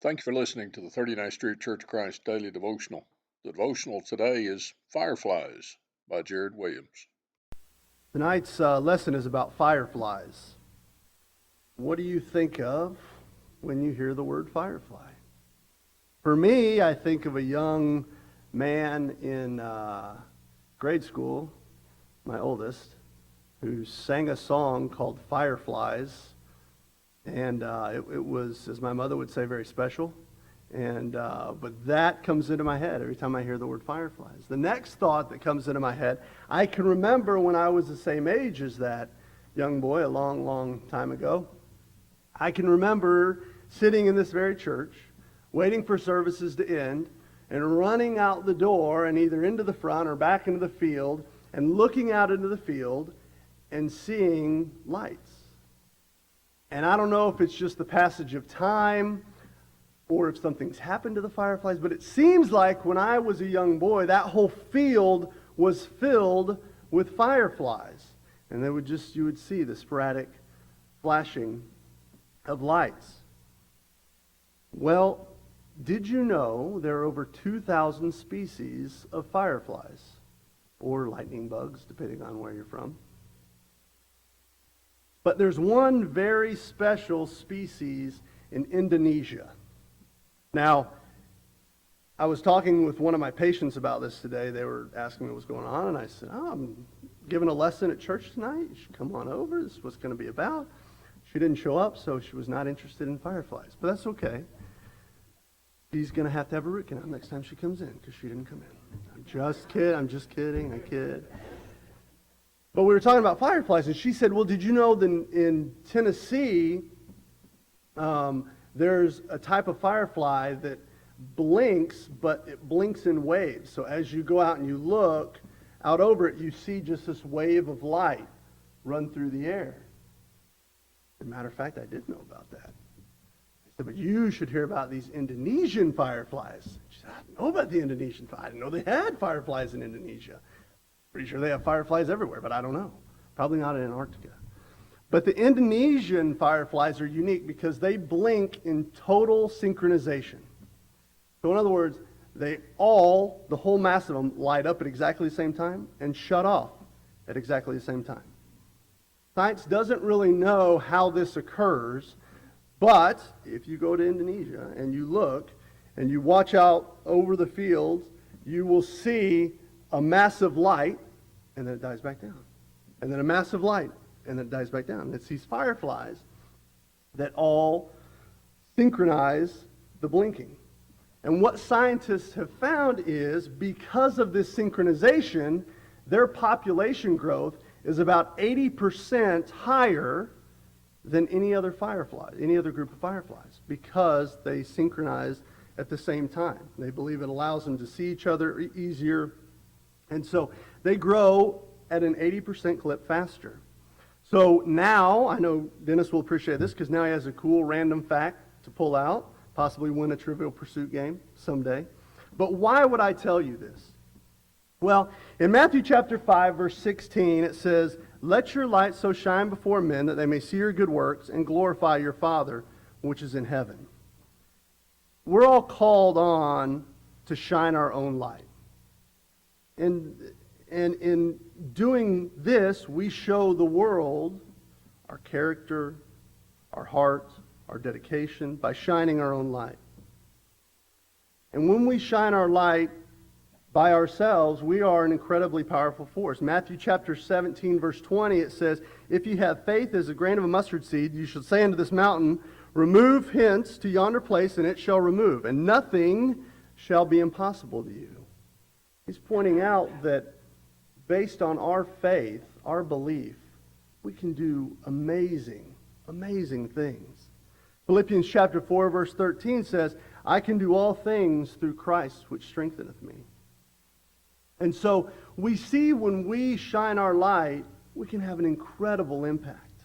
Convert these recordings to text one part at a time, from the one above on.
Thank you for listening to the 39th Street Church of Christ Daily Devotional. The devotional today is Fireflies by Jared Williams. Tonight's lesson is about fireflies. What do you think of when you hear the word firefly? For me, I think of a young man in grade school, my oldest, who sang a song called Fireflies. And it was, as my mother would say, very special. But that comes into my head every time I hear the word fireflies. The next thought that comes into my head, I can remember when I was the same age as that young boy a long, long time ago. I can remember sitting in this very church, waiting for services to end, and running out the door and either into the front or back into the field, and looking out into the field and seeing lights. And I don't know if it's just the passage of time or if something's happened to the fireflies, but it seems like when I was a young boy, that whole field was filled with fireflies. And you would see the sporadic flashing of lights. Well, did you know there are over 2,000 species of fireflies, or lightning bugs, depending on where you're from? But there's one very special species in Indonesia. Now, I was talking with one of my patients about this today. They were asking me what's going on, and I said, I'm giving a lesson at church tonight. You should come on over. This is what's going to be about. She didn't show up, so she was not interested in fireflies. But that's okay. She's going to have a root canal next time she comes in because she didn't come in. I'm just kidding. I kid. But we were talking about fireflies, and she said, well, did you know that in Tennessee, there's a type of firefly that blinks, but it blinks in waves. So as you go out and you look out over it, you see just this wave of light run through the air. As a matter of fact, I did know about that. I said, but you should hear about these Indonesian fireflies. She said, I didn't know about the Indonesian fireflies. I didn't know they had fireflies in Indonesia. Pretty sure they have fireflies everywhere, but I don't know. Probably not in Antarctica. But the Indonesian fireflies are unique because they blink in total synchronization. So in other words, the whole mass of them light up at exactly the same time and shut off at exactly the same time. Science doesn't really know how this occurs, but if you go to Indonesia and you look and you watch out over the fields, you will see a massive light, and then it dies back down. And then a massive light, and then it dies back down. It's these fireflies that all synchronize the blinking. And what scientists have found is, because of this synchronization, their population growth is about 80% higher than any other group of fireflies, because they synchronize at the same time. They believe it allows them to see each other easier. And so they grow at an 80% clip faster. So now, I know Dennis will appreciate this because now he has a cool random fact to pull out, possibly win a Trivial Pursuit game someday. But why would I tell you this? Well, in Matthew chapter 5, verse 16, it says, let your light so shine before men that they may see your good works and glorify your Father which is in heaven. We're all called on to shine our own light. And in doing this, we show the world our character, our heart, our dedication by shining our own light. And when we shine our light by ourselves, we are an incredibly powerful force. Matthew chapter 17, verse 20, it says, if you have faith as a grain of a mustard seed, you shall say unto this mountain, remove hence to yonder place, and it shall remove, and nothing shall be impossible to you. He's pointing out that based on our faith, our belief, we can do amazing, amazing things. Philippians chapter 4, verse 13 says, I can do all things through Christ which strengtheneth me. And so we see when we shine our light, we can have an incredible impact.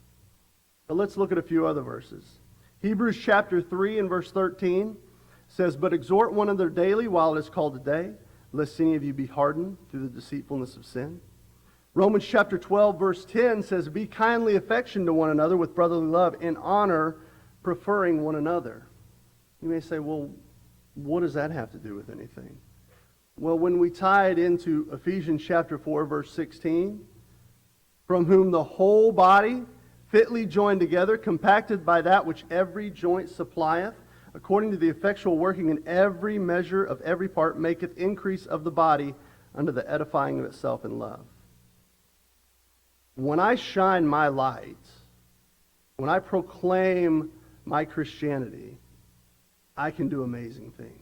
But let's look at a few other verses. Hebrews chapter 3 and verse 13 says, but exhort one another daily while it is called today, lest any of you be hardened through the deceitfulness of sin. Romans chapter 12, verse 10 says, be kindly affectioned to one another with brotherly love, in honor preferring one another. You may say, well, what does that have to do with anything? Well, when we tie it into Ephesians chapter 4, verse 16, from whom the whole body, fitly joined together, compacted by that which every joint supplieth, according to the effectual working in every measure of every part, maketh increase of the body unto the edifying of itself in love. When I shine my light, when I proclaim my Christianity, I can do amazing things.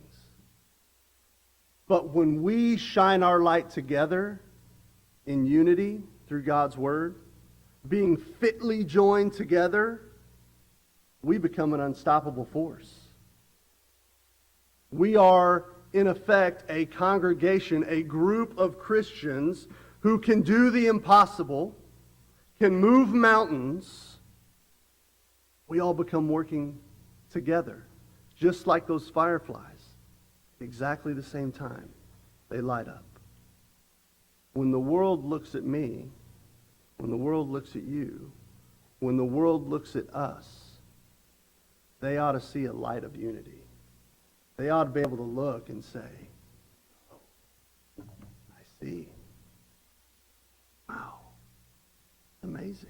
But when we shine our light together in unity through God's Word, being fitly joined together, we become an unstoppable force. We are, in effect, a congregation, a group of Christians who can do the impossible, can move mountains. We all become working together, just like those fireflies. Exactly the same time, they light up. When the world looks at me, when the world looks at you, when the world looks at us, they ought to see a light of unity. They ought to be able to look and say, oh, I see. Wow, amazing.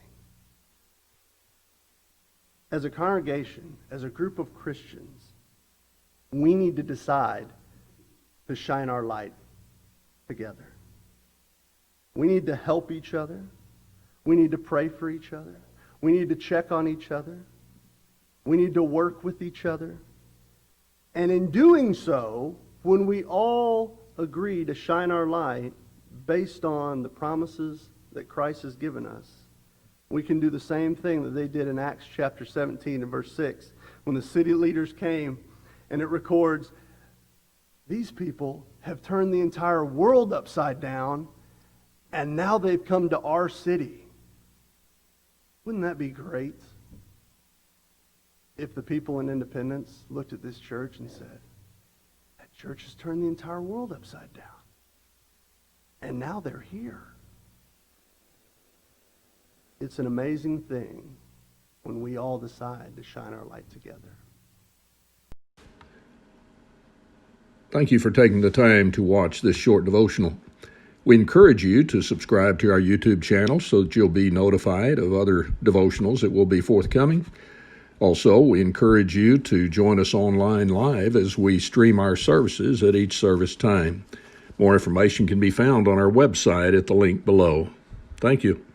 As a congregation, as a group of Christians, we need to decide to shine our light together. We need to help each other. We need to pray for each other. We need to check on each other. We need to work with each other. And in doing so, when we all agree to shine our light based on the promises that Christ has given us, we can do the same thing that they did in Acts chapter 17 and verse 6, when the city leaders came, and it records, these people have turned the entire world upside down, and now they've come to our city. Wouldn't that be great if the people in Independence looked at this church and said, that church has turned the entire world upside down, and now they're here. It's an amazing thing when we all decide to shine our light together. Thank you for taking the time to watch this short devotional. We encourage you to subscribe to our YouTube channel so that you'll be notified of other devotionals that will be forthcoming. Also, we encourage you to join us online live as we stream our services at each service time. More information can be found on our website at the link below. Thank you.